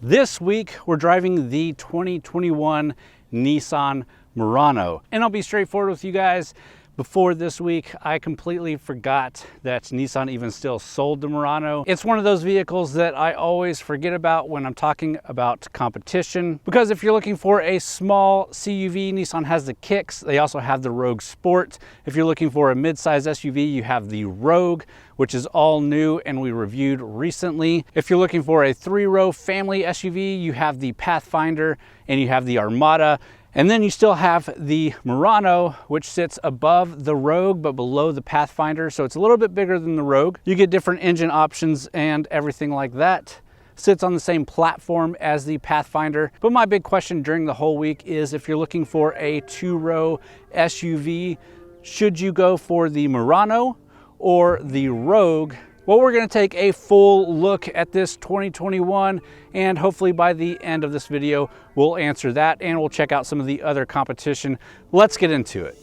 This week, we're driving the 2021 Nissan Murano. And I'll be straightforward with you guys. Before this week, I completely forgot that Nissan even still sold the Murano. It's one of those vehicles that I always forget about when I'm talking about competition. Because if you're looking for a small CUV, Nissan has the Kicks. They also have the Rogue Sport. If you're looking for a mid-size SUV, you have the Rogue, which is all new and we reviewed recently. If you're looking for a three-row family SUV, you have the Pathfinder and you have the Armada. And then you still have the Murano, which sits above the Rogue, but below the Pathfinder. So it's a little bit bigger than the Rogue. You get different engine options and everything like that. Sits on the same platform as the Pathfinder. But my big question during the whole week is if you're looking for a two-row SUV, should you go for the Murano or the Rogue? Well, we're gonna take a full look at this 2021, and hopefully by the end of this video, we'll answer that and we'll check out some of the other competition. Let's get into it.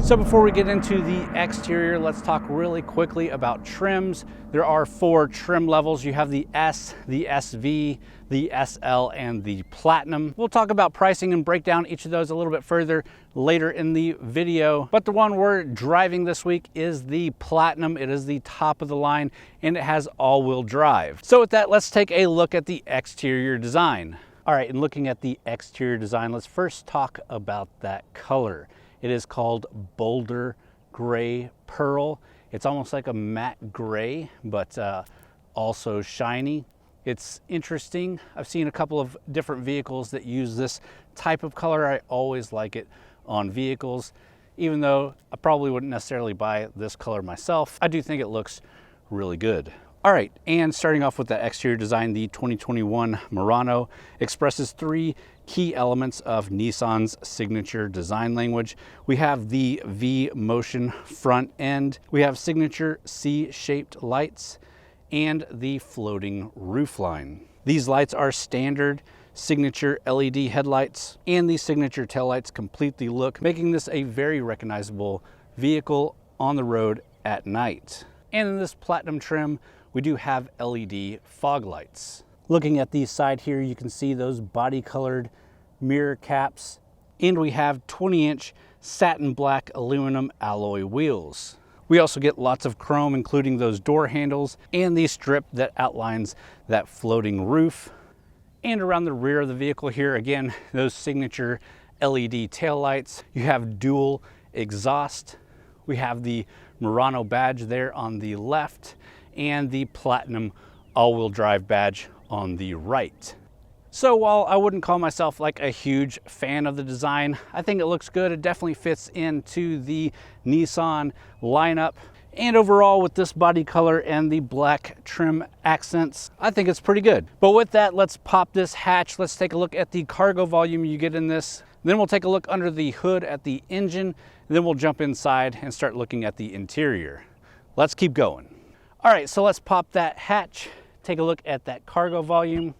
So before we get into the exterior, let's talk really quickly about trims. There are 4 trim levels. You have the S, the SV, the SL, and the Platinum. We'll talk about pricing and break down each of those a little bit further later in the video. But the one we're driving this week is the Platinum. It is the top of the line and it has all-wheel drive. So with that, let's take a look at the exterior design. All right, and looking at the exterior design, let's first talk about that color. It is called Boulder Gray Pearl. It's almost like a matte gray, but also shiny. It's interesting. I've seen a couple of different vehicles that use this type of color. I always like it on vehicles, even though I probably wouldn't necessarily buy this color myself. I do think it looks really good. All right, and starting off with the exterior design, the 2021 Murano expresses 3 key elements of Nissan's signature design language. We have the V-motion front end, we have signature C-shaped lights, and the floating roofline. These lights are standard signature LED headlights, and these signature taillights complete the look, making this a very recognizable vehicle on the road at night. And in this Platinum trim, we do have LED fog lights. Looking at the side here, you can see those body colored mirror caps, and we have 20-inch satin black aluminum alloy wheels. We also get lots of chrome, including those door handles and the strip that outlines that floating roof. And around the rear of the vehicle here, again, those signature LED taillights. You have dual exhaust. We have the Murano badge there on the left and the Platinum all-wheel drive badge on the right. So while I wouldn't call myself like a huge fan of the design, I think it looks good. It definitely fits into the Nissan lineup. And overall, with this body color and the black trim accents, I think it's pretty good. But with that, let's pop this hatch. Let's take a look at the cargo volume you get in this. Then we'll take a look under the hood at the engine. Then we'll jump inside and start looking at the interior. Let's keep going. All right, so let's pop that hatch. Take a look at that cargo volume.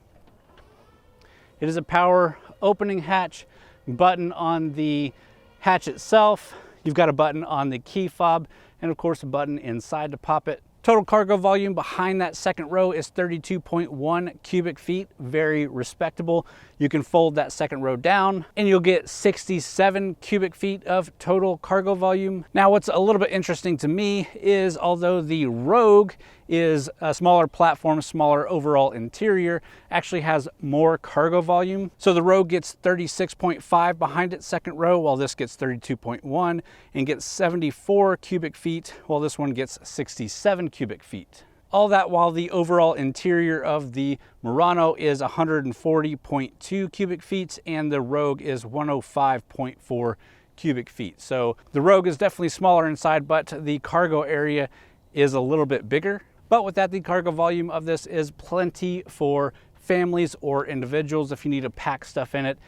It is a power opening hatch, button on the hatch itself. You've got a button on the key fob and of course a button inside to pop it. Total cargo volume behind that second row is 32.1 cubic feet, very respectable. You can fold that second row down and you'll get 67 cubic feet of total cargo volume. Now what's a little bit interesting to me is although the Rogue is a smaller platform, smaller overall interior, actually has more cargo volume. So the Rogue gets 36.5 behind its second row, while this gets 32.1 and gets 74 cubic feet, while this one gets 67 cubic feet. All that while the overall interior of the Murano is 140.2 cubic feet and the Rogue is 105.4 cubic feet. So the Rogue is definitely smaller inside, but the cargo area is a little bit bigger. But with that, the cargo volume of this is plenty for families or individuals if you need to pack stuff in it.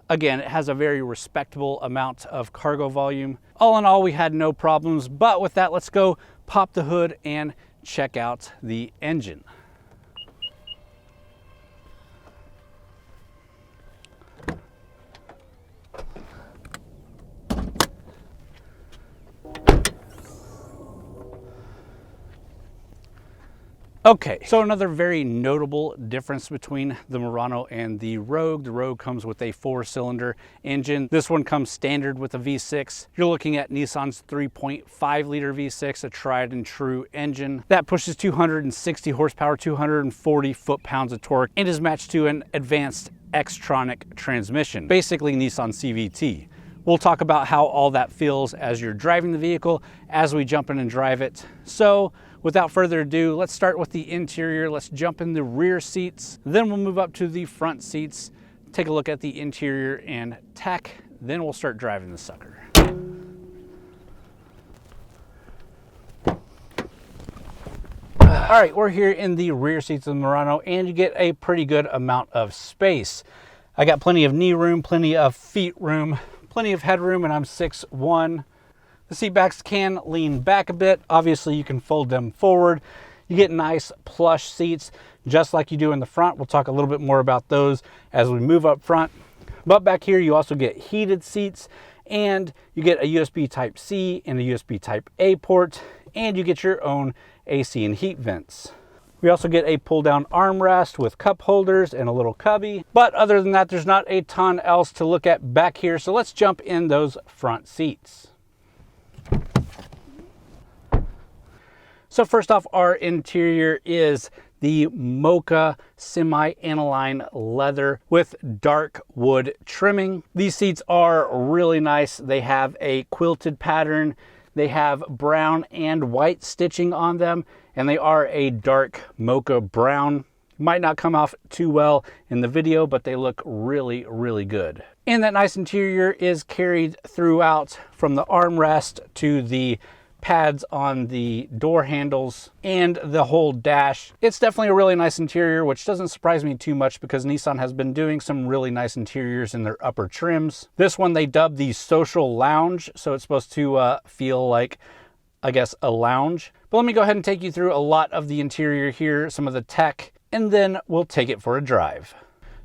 Again, it has a very respectable amount of cargo volume. All in all, we had no problems. But with that, let's go pop the hood and check out the engine. Okay, so another very notable difference between the Murano and the Rogue. The Rogue comes with a 4-cylinder engine. This one comes standard with a V6. You're looking at Nissan's 3.5 liter V6, a tried and true engine that pushes 260 horsepower, 240 foot-pounds of torque, and is matched to an advanced Xtronic transmission, basically Nissan CVT. We'll talk about how all that feels as you're driving the vehicle as we jump in and drive it. So without further ado, let's start with the interior. Let's jump in the rear seats. Then we'll move up to the front seats, take a look at the interior and tech. Then we'll start driving the sucker. All right, we're here in the rear seats of the Murano, and you get a pretty good amount of space. I got plenty of knee room, plenty of feet room, plenty of headroom, and I'm 6'1". The seat backs can lean back a bit. Obviously, you can fold them forward. You get nice plush seats, just like you do in the front. We'll talk a little bit more about those as we move up front. But back here, you also get heated seats, and you get a USB Type-C and a USB Type-A port, and you get your own AC and heat vents. We also get a pull-down armrest with cup holders and a little cubby. But other than that, there's not a ton else to look at back here. So let's jump in those front seats. So first off, our interior is the mocha semi-aniline leather with dark wood trimming. These seats are really nice. They have a quilted pattern. They have brown and white stitching on them, and they are a dark mocha brown. Might not come off too well in the video, but they look really, really good. And that nice interior is carried throughout from the armrest to the pads on the door handles and the whole dash. It's definitely a really nice interior, which doesn't surprise me too much because Nissan has been doing some really nice interiors in their upper trims. This one they dubbed the Social Lounge, so it's supposed to feel like, I guess, a lounge. But let me go ahead and take you through a lot of the interior here, some of the tech, and then we'll take it for a drive.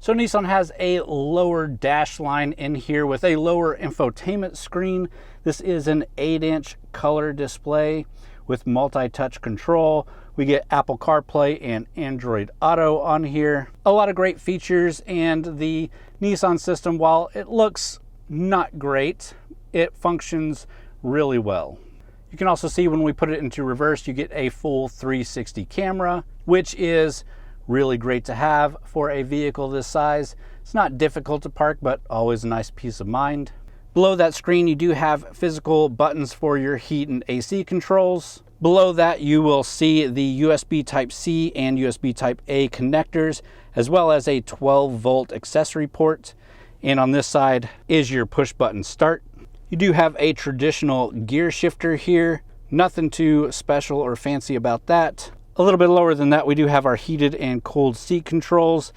So Nissan has a lower dash line in here with a lower infotainment screen. This is an 8-inch color display with multi-touch control. We get Apple CarPlay and Android Auto on here. A lot of great features, and the Nissan system, while it looks not great, it functions really well. You can also see when we put it into reverse, you get a full 360 camera, which is really great to have for a vehicle this size. It's not difficult to park, but always a nice peace of mind. Below that screen, you do have physical buttons for your heat and AC controls. Below that, you will see the USB Type-C and USB Type-A connectors, as well as a 12-volt accessory port. And on this side is your push button start. You do have a traditional gear shifter here. Nothing too special or fancy about that. A little bit lower than that, we do have our heated and cold seat controls.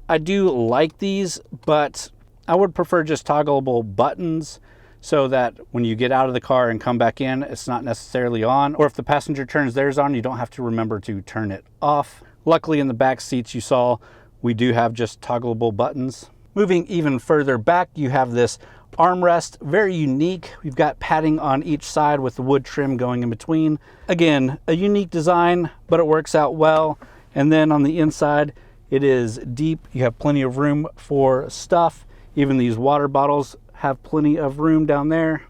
I do like these, but I would prefer just toggleable buttons so that when you get out of the car and come back in, it's not necessarily on. Or if the passenger turns theirs on, you don't have to remember to turn it off. Luckily, in the back seats you saw, we do have just toggleable buttons. Moving even further back, you have this armrest, very unique. We've got padding on each side with the wood trim going in between. Again, a unique design, but it works out well. And then on the inside, it is deep. You have plenty of room for stuff. Even these water bottles have plenty of room down there.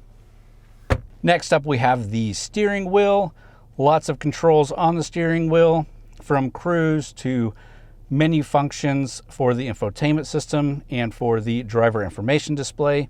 Next up, we have the steering wheel. Lots of controls on the steering wheel, from cruise to menu functions for the infotainment system and for the driver information display.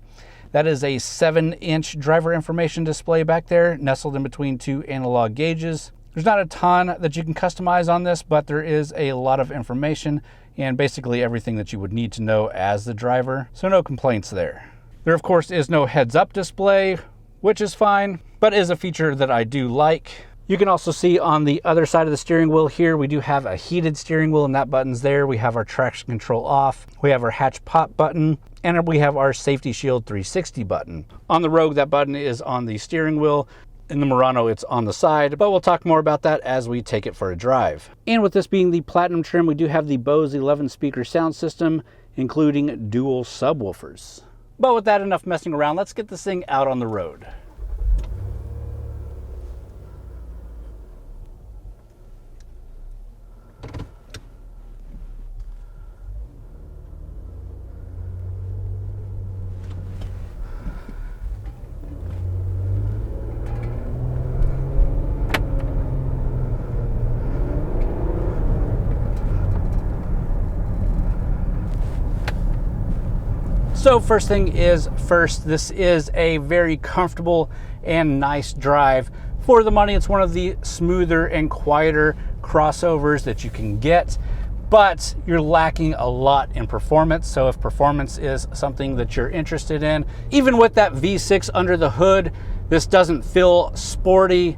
That is a 7-inch driver information display back there, nestled in between 2 analog gauges. There's not a ton that you can customize on this, but there is a lot of information and basically everything that you would need to know as the driver, so no complaints there. There, of course, is no heads-up display, which is fine, but is a feature that I do like. You can also see on the other side of the steering wheel here, we do have a heated steering wheel, and that button's there. We have our traction control off. We have our hatch pop button, and we have our safety shield 360 button. On the Rogue, that button is on the steering wheel. In the Murano, it's on the side, but we'll talk more about that as we take it for a drive. And with this being the Platinum trim, we do have the Bose 11-speaker sound system, including dual subwoofers. But with that, enough messing around. Let's get this thing out on the road. So first thing is first, this is a very comfortable and nice drive. For the money, it's one of the smoother and quieter crossovers that you can get, but you're lacking a lot in performance. So if performance is something that you're interested in, even with that V6 under the hood, this doesn't feel sporty.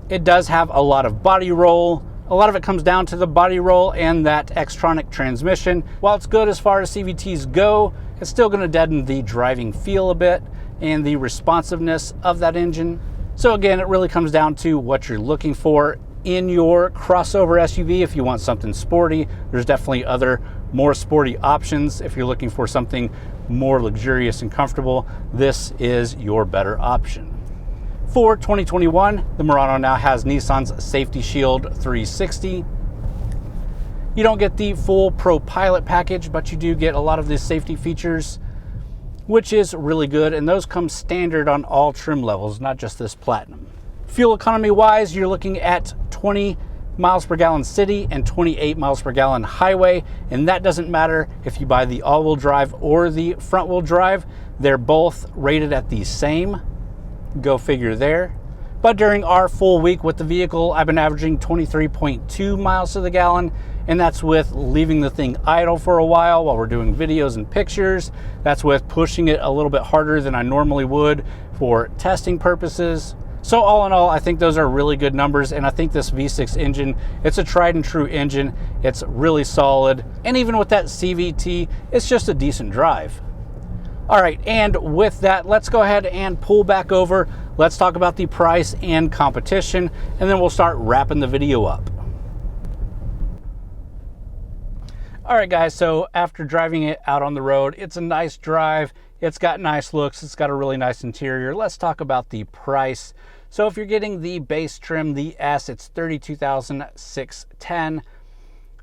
It does have a lot of body roll. A lot of it comes down to the body roll and that Xtronic transmission. While it's good as far as CVTs go, it's still going to deaden the driving feel a bit and the responsiveness of that engine. So again, it really comes down to what you're looking for in your crossover SUV. If you want something sporty, there's definitely other more sporty options. If you're looking for something more luxurious and comfortable, this is your better option. For 2021, the Murano now has Nissan's Safety Shield 360. You don't get the full Pro Pilot package, but you do get a lot of the safety features, which is really good, and those come standard on all trim levels, not just this Platinum. Fuel economy wise, you're looking at 20 miles per gallon city and 28 miles per gallon highway, and that doesn't matter if you buy the all-wheel drive or the front-wheel drive. They're both rated at the same. Go figure there. But during our full week with the vehicle, I've been averaging 23.2 miles to the gallon, and that's with leaving the thing idle for a while we're doing videos and pictures. That's with pushing it a little bit harder than I normally would for testing purposes. So all in all, I think those are really good numbers, and I think this V6 engine, it's a tried and true engine. It's really solid, and even with that CVT, it's just a decent drive. All right, and with that, let's go ahead and pull back over. Let's talk about the price and competition, and then we'll start wrapping the video up. All right, guys, so after driving it out on the road, it's a nice drive. It's got nice looks. It's got a really nice interior. Let's talk about the price. So if you're getting the base trim, the S, it's $32,610.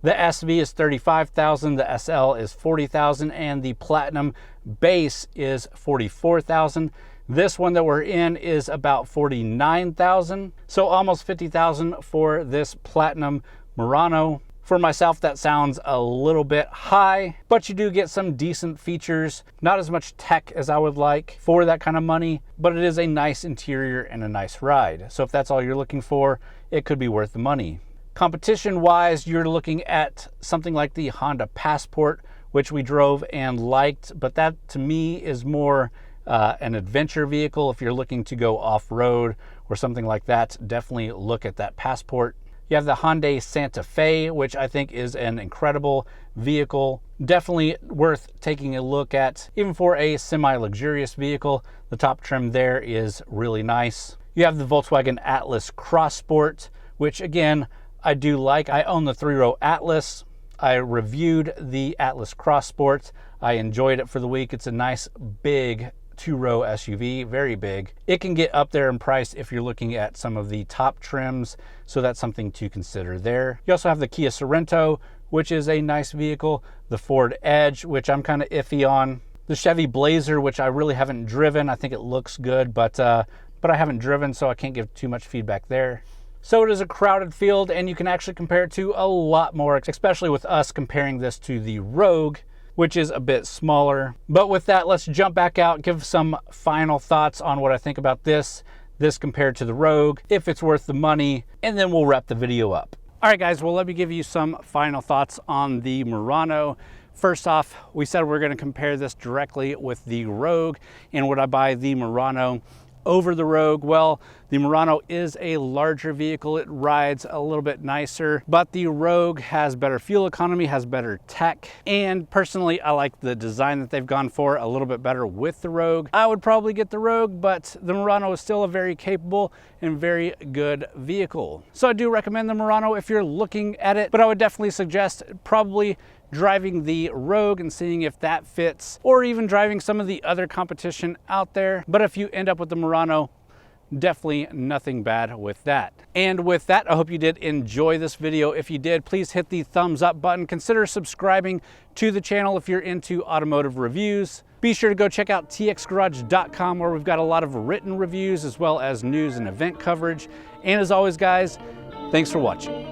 The SV is $35,000, the SL is $40,000, and the Platinum base is $44,000. This one that we're in is about $49,000, so almost $50,000 for this Platinum Murano. For myself, that sounds a little bit high, but you do get some decent features. Not as much tech as I would like for that kind of money, but it is a nice interior and a nice ride. So if that's all you're looking for, it could be worth the money. Competition-wise, you're looking at something like the Honda Passport, which we drove and liked, but that to me is more an adventure vehicle. If you're looking to go off-road or something like that, definitely look at that Passport. You have the Hyundai Santa Fe, which I think is an incredible vehicle. Definitely worth taking a look at, even for a semi-luxurious vehicle. The top trim there is really nice. You have the Volkswagen Atlas Cross Sport, which again, I do like. I own the 3-row Atlas. I reviewed the Atlas Cross Sport. I enjoyed it for the week. It's a nice big 2-row SUV, very big. It can get up there in price if you're looking at some of the top trims, so that's something to consider there. You also have the Kia Sorento, which is a nice vehicle. The Ford Edge, which I'm kind of iffy on. The Chevy Blazer, which I really haven't driven. I think it looks good, but I haven't driven, so I can't give too much feedback there. So it is a crowded field, and you can actually compare it to a lot more, especially with us comparing this to the Rogue, which is a bit smaller. But with that, let's jump back out, give some final thoughts on what I think about this compared to the Rogue, if it's worth the money, and then we'll wrap the video up. All right, guys, well, let me give you some final thoughts on the Murano. First off, we said we're gonna compare this directly with the Rogue, and would I buy the Murano over the Rogue? Well, the Murano is a larger vehicle. It rides a little bit nicer, but the Rogue has better fuel economy, has better tech, and personally, I like the design that they've gone for a little bit better with the Rogue. I would probably get the Rogue, but the Murano is still a very capable and very good vehicle. So I do recommend the Murano if you're looking at it, but I would definitely suggest probably driving the Rogue and seeing if that fits, or even driving some of the other competition out there. But if you end up with the Murano, definitely nothing bad with that. And with that, I hope you did enjoy this video. If you did, please hit the thumbs up button. Consider subscribing to the channel if you're into automotive reviews. Be sure to go check out TXGARAGE.com, where we've got a lot of written reviews as well as news and event coverage. And as always, guys, thanks for watching.